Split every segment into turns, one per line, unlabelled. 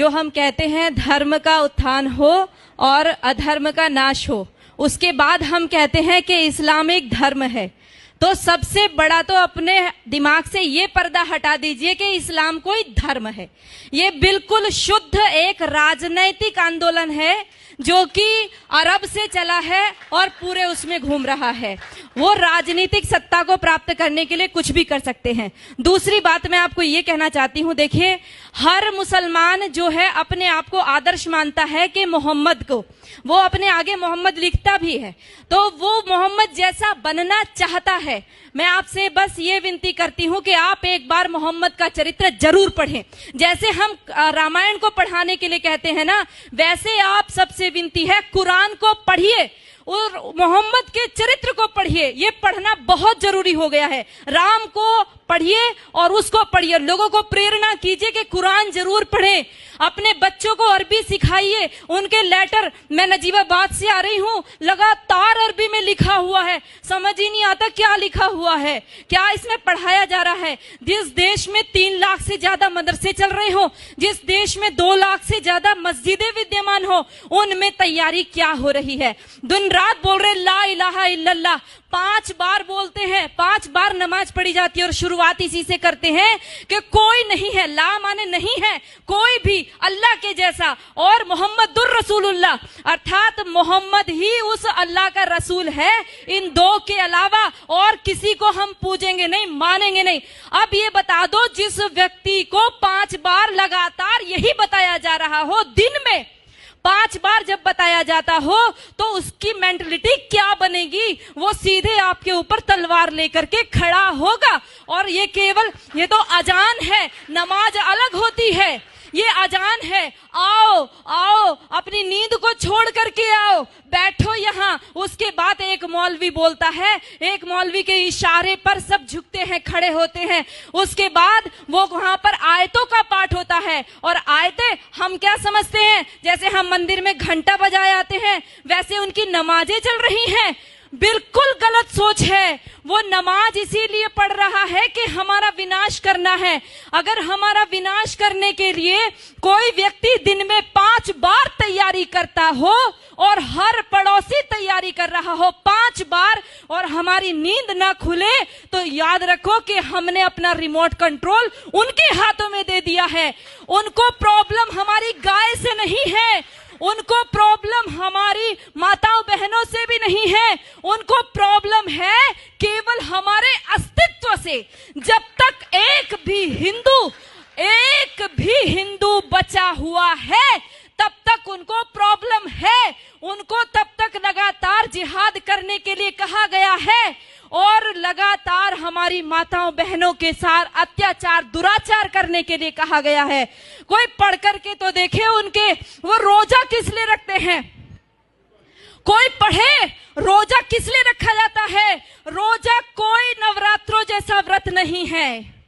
जो हम कहते हैं धर्म का उत्थान हो और अधर्म का नाश हो, उसके बाद हम कहते हैं कि इस्लाम एक धर्म है। तो सबसे बड़ा तो अपने दिमाग से ये पर्दा हटा दीजिए कि इस्लाम कोई धर्म है। ये बिल्कुल शुद्ध एक राजनैतिक आंदोलन है जो कि अरब से चला है और पूरे उसमें घूम रहा है। वो राजनीतिक सत्ता को प्राप्त करने के लिए कुछ भी कर सकते हैं। दूसरी बात मैं आपको ये कहना चाहती हूँ, देखिए हर मुसलमान जो है अपने आप को आदर्श मानता है कि मोहम्मद को, वो अपने आगे मोहम्मद लिखता भी है, तो वो मोहम्मद जैसा बनना चाहता है। मैं आपसे बस ये विनती करती हूँ कि आप एक बार मोहम्मद का चरित्र जरूर पढ़ें। जैसे हम रामायण को पढ़ाने के लिए कहते हैं ना, वैसे आप सबसे विनती है कुरान को पढ़िए और मोहम्मद के चरित्र को पढ़िए। ये पढ़ना बहुत जरूरी हो गया है। राम को पढ़िए और उसको पढ़िए। लोगों को प्रेरणा कीजिए कि कुरान जरूर पढ़ें। अपने बच्चों को अरबी सिखाइए। उनके लेटर, मैं नजीबाबाद से आ रही हूँ, लगातार अरबी में लिखा हुआ है, समझ ही नहीं आता क्या लिखा हुआ है, क्या इसमें पढ़ाया जा रहा है। जिस देश में 3 लाख से ज्यादा मदरसे चल रहे हो, जिस देश में 2 लाख से ज्यादा मस्जिदें विद्यमान हो, उनमें तैयारी क्या हो रही है। दिन रात बोल रहे ला इलाहा इल्लल्लाह, 5 बार बोलते हैं, 5 बार नमाज पढ़ी जाती है और शुरुआत इसी से करते हैं कि कोई नहीं है, ला माने नहीं है कोई भी अल्लाह के जैसा, और मोहम्मदुर रसूलुल्लाह अर्थात मोहम्मद ही उस अल्लाह का रसूल है। इन 2 के अलावा और किसी को हम पूजेंगे नहीं, मानेंगे नहीं। अब ये बता दो, जिस व्यक्ति को 5 बार लगातार यही बताया जा रहा हो, दिन में 5 बार जब बताया जाता हो, तो उसकी मेंटलिटी क्या बनेगी। वो सीधे आपके ऊपर तलवार लेकर के खड़ा होगा। और ये केवल, ये तो अजान है, नमाज अलग होती है, ये अजान है। आओ आओ, अपनी नींद को छोड़ करके आओ, बैठो यहाँ। उसके बाद एक मौलवी बोलता है, एक मौलवी के इशारे पर सब झुकते हैं, खड़े होते हैं। उसके बाद वो वहां पर आयतों का पाठ होता है, और आयतें हम क्या समझते हैं, जैसे हम मंदिर में घंटा बजाए आते हैं, वैसे उनकी नमाजें चल रही हैं। बिल्कुल गलत सोच है। वो नमाज इसीलिए पढ़ रहा है कि हमारा विनाश करना है। अगर हमारा विनाश करने के लिए कोई व्यक्ति दिन में 5 बार तैयारी करता हो और हर पड़ोसी तैयारी कर रहा हो 5 बार, और हमारी नींद ना खुले, तो याद रखो कि हमने अपना रिमोट कंट्रोल उनके हाथों में दे दिया है। उनको प्रॉब्लम हमारी गाय से नहीं है, उनको प्रॉब्लम हमारी माताओं बहनों से भी नहीं है, उनको प्रॉब्लम है केवल हमारे अस्तित्व से। जब तक एक भी हिंदू बचा हुआ है, तब तक उनको प्रॉब्लम है। उनको तब तक लगातार जिहाद करने के लिए कहा गया है, और लगातार हमारी माताओं बहनों के साथ अत्याचार दुराचार करने के लिए कहा गया है। कोई पढ़ करके तो देखे उनके, वो रोजा किस लिए रखते हैं, कोई पढ़े रोजा किस लिए रखा जाता है। रोजा कोई नवरात्रों जैसा व्रत नहीं है,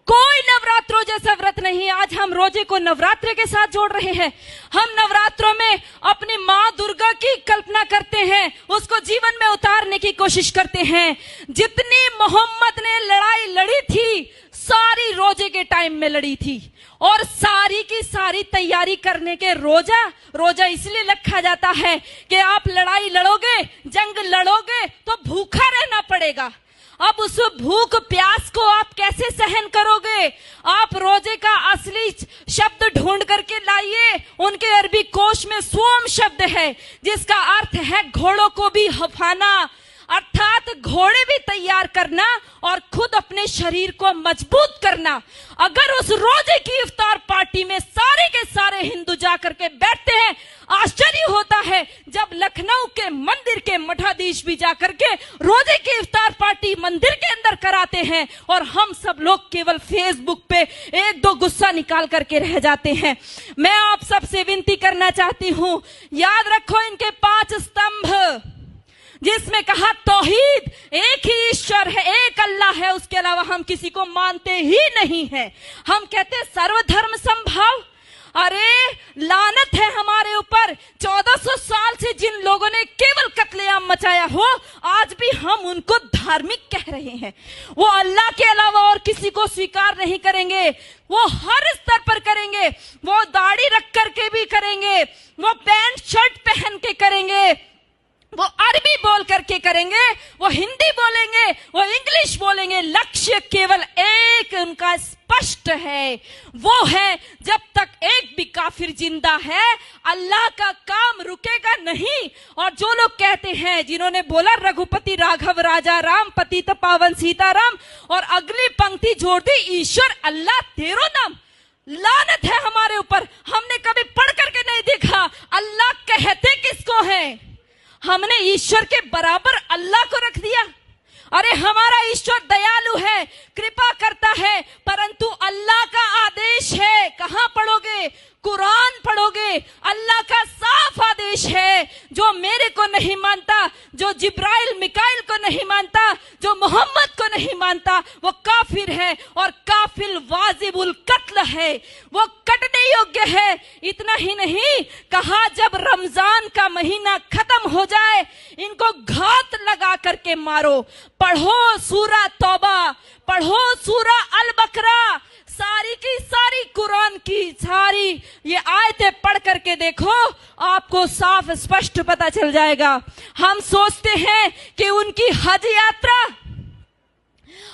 कोई नवरात्रों जैसा व्रत नहीं। आज हम रोजे को नवरात्रे के साथ जोड़ रहे हैं। हम नवरात्रों में अपनी माँ दुर्गा की कल्पना करते हैं, उसको जीवन में उतारने की कोशिश करते हैं। जितनी मोहम्मद ने लड़ाई लड़ी थी, सारी रोजे के टाइम में लड़ी थी, और सारी की सारी तैयारी करने के रोजा इसलिए रखा जाता है कि आप लड़ाई लड़ोगे, जंग लड़ोगे तो भूखा रहना पड़ेगा। अब उस भूख प्यास को आप कैसे सहन करोगे। आप रोजे का असली शब्द ढूंढ करके लाइए। उनके अरबी कोश में सोम शब्द है, जिसका अर्थ है घोड़ों को भी हफाना, अर्थात घोड़े भी तैयार करना और खुद अपने शरीर को मजबूत करना। अगर उस रोजे की इफ्तार पार्टी में सारे के सारे हिंदू जाकर के बैठते हैं, आश्चर्य होता है जब लखनऊ के मंदिर के मठाधीश भी जाकर के रोजे की इफ्तार पार्टी मंदिर के अंदर कराते हैं, और हम सब लोग केवल फेसबुक पे 1-2 गुस्सा निकाल करके रह जाते हैं। मैं आप सबसे विनती करना चाहती हूँ, याद रखो इनके 5 स्तंभ, जिसमें कहा तौहीद, एक ही ईश्वर है, एक अल्लाह है, उसके अलावा हम किसी को मानते ही नहीं है। हम कहते हैं सर्वधर्म संभाव। अरे लानत है हमारे ऊपर पर 1400 साल से जिन लोगों ने केवल कत्लेआम मचाया हो, आज भी हम उनको धार्मिक कह रहे हैं। वो अल्लाह के अलावा और किसी को स्वीकार नहीं करेंगे, वो हर स्तर पर करेंगे, वो दाढ़ी रख करके भी करेंगे, वो पैंट शर्ट पहन के करेंगे, वो अरबी बोल करके करेंगे, वो हिंदी बोलेंगे, वो इंग्लिश बोलेंगे। लक्ष्य केवल एक उनका स्पष्ट है, वो है जब तक एक भी काफिर जिंदा है अल्लाह का काम रुकेगा नहीं। और जो लोग कहते हैं, जिन्होंने बोला रघुपति राघव राजा राम पतित पावन सीताराम, और अगली पंक्ति जोड़ दी ईश्वर अल्लाह तेरो नाम, लानत है हमारे ऊपर। हमने कभी पढ़ करके नहीं देखा अल्लाह कहते किसको है। हमने ईश्वर के बराबर अल्लाह को रख दिया। अरे हमारा ईश्वर दयालु है, कृपा करता है, परंतु अल्लाह का आदेश है। कहां पढ़ोगे? कुरान पढ़ोगे। अल्लाह का साफ आदेश है, जो मेरे को नहीं मानता, जो जिब्राइल मिकाइल को नहीं मानता, जो मोहम्मद को नहीं मानता, वो काफिर है, और काफिर वाजिबुल कत्ल है, वो कटने योग्य है। इतना ही नहीं कहा, जब रमजान का महीना खत्म हो जाए इनको घात लगा करके मारो। पढ़ो सूरा तौबा, पढ़ो सूरा अल बकरा, सारी की सारी कुरान की सारी ये आयतें पढ़ करके देखो, आपको साफ स्पष्ट पता चल जाएगा। हम सोचते हैं कि उनकी हज यात्रा,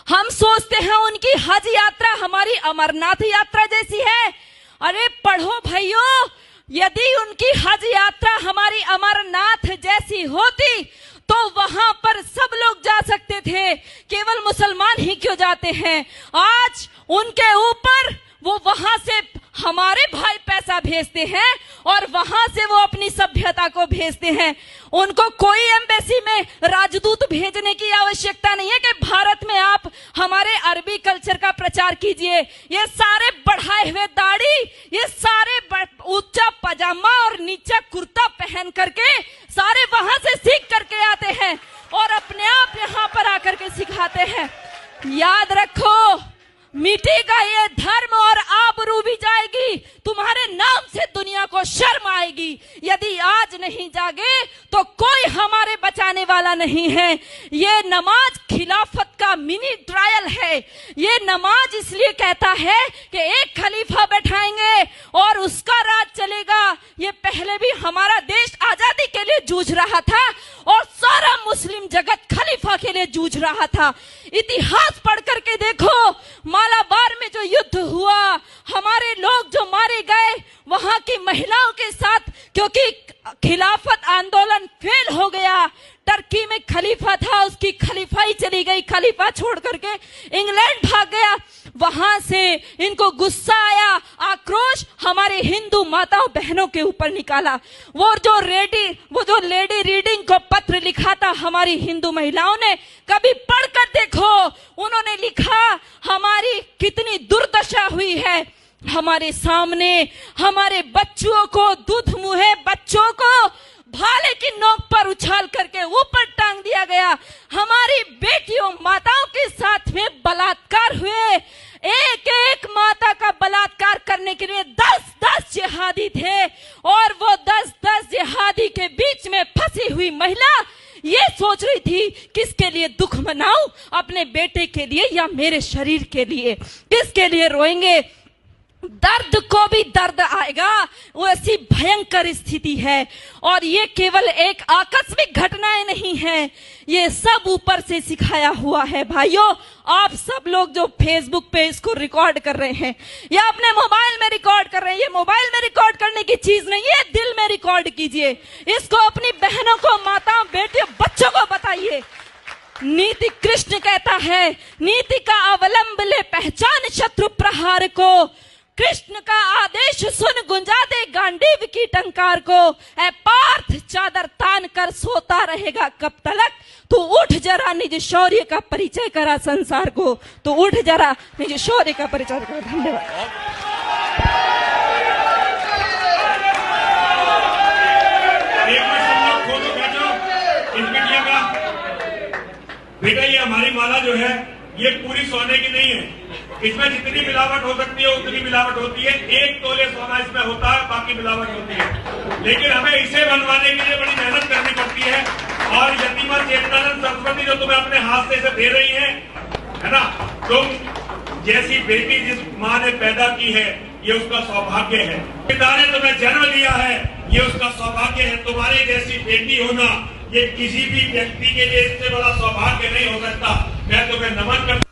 हम सोचते हैं उनकी हज यात्रा हमारी अमरनाथ यात्रा जैसी है। अरे पढ़ो भाइयों, यदि उनकी हज यात्रा हमारी अमरनाथ जैसी होती तो वहां पर सब लोग जा सकते थे, केवल मुसलमान ही क्यों जाते हैं? आज उनके ऊपर वो वहां से हमारे भाई पैसा भेजते हैं और वहां से वो अपनी सभ्यता को भेजते हैं। उनको कोई एम्बेसी में राजदूत भेजने की आवश्यकता नहीं है कि भारत में आप हमारे अरबी कल्चर का प्रचार कीजिए। ये सारे बढ़ाए हुए दाढ़ी, ये सारे ऊंचा पजामा और नीचा कुर्ता पहन करके सारे वहां से सीख करके आते हैं और अपने आप यहाँ पर आकर के सिखाते हैं। याद रखो, मिटेगा ये धर्म और आबरू भी जाएगी, तुम्हारे नाम से दुनिया को शर्म आएगी। यदि आज नहीं जागे तो कोई हमारे बचाने वाला नहीं है। ये नमाज खिलाफत का मिनी ट्रायल है। ये नमाज इसलिए कहता है कि एक खलीफा बैठाएंगे और उसका राज चलेगा। ये पहले भी हमारा देश आजादी के लिए जूझ रहा था और सारा मुस्लिम जगत खलीफा के लिए जूझ रहा था। इतिहास पढ़ करके देखो, मालाबार में जो युद्ध हुआ, हमारे लोग जो मारे गए, वहां की महिलाओं के साथ, क्योंकि खिलाफत आंदोलन फेल हो गया। टर्की में खलीफा था, उसकी खलीफाई चली गई, खलीफा छोड़ करके इंग्लैंड भाग गया। वहां से इनको गुस्सा आया, आक्रोश हमारे हिंदू माताओं बहनों के ऊपर निकाला। वो जो लेडी रीडिंग को पत्र लिखा था हमारी हिंदू महिलाओं ने, कभी पढ़कर देखो। उन्होंने लिखा हमारी कितनी दुर्दशा हुई है। हमारे सामने हमारे बच्चों को, दूध मुहे बच्चों को भाले की नोक पर उछाल करके ऊपर टांग दिया गया। हमारी बेटियों, माताओं के साथ में बलात्कार हुए। एक एक माता का बलात्कार करने के लिए 10-10 जिहादी थे और वो 10-10 जिहादी के बीच में फंसी हुई महिला ये सोच रही थी किसके लिए दुख मनाऊं, अपने बेटे के लिए या मेरे शरीर के लिए, किसके लिए रोएंगे। दर्द को भी दर्द आएगा, वो ऐसी भयंकर स्थिति है। और ये केवल एक आकस्मिक घटनाएं नहीं है, ये सब ऊपर से सिखाया हुआ है। भाइयों, आप सब लोग जो फेसबुक पे इसको रिकॉर्ड कर रहे हैं या अपने मोबाइल में रिकॉर्ड कर रहे हैं, ये मोबाइल में रिकॉर्ड करने की चीज नहीं है, दिल में रिकॉर्ड कीजिए। इसको अपनी बहनों को, माताओं, बेटियों, बच्चों को बताइए। नीति कृष्ण कहता है, नीति का अवलंब ले पहचान शत्रु प्रहार को। कृष्ण का आदेश सुन गुंजा दे गांडीव की टंकार को। ऐ पार्थ चादर तान कर सोता रहेगा कब तलक, तू उठ जरा निज शौर्य का परिचय करा संसार को। तो उठ जरा निज शौर्य का परिचय करा। धन्यवाद।
बेटा, ये हमारी माला जो है ये पूरी सोने की नहीं है। इसमें जितनी मिलावट हो सकती है उतनी मिलावट होती है। 1 तोले सोना इसमें होता है, बाकी मिलावट होती है। लेकिन हमें इसे बनवाने के लिए बड़ी मेहनत करनी पड़ती है। और यतिमा चेतनानंद सरस्वती जो तुम्हें अपने हाथ से इसे दे रही है ना, तुम जैसी बेटी जिस माँ ने पैदा की है, ये उसका सौभाग्य है। पिता ने तुम्हें जन्म दिया है, ये उसका सौभाग्य है। तुम्हारी जैसी बेटी होना ये किसी भी व्यक्ति के लिए इससे बड़ा सौभाग्य नहीं हो सकता। मैं तुम्हें नमन करता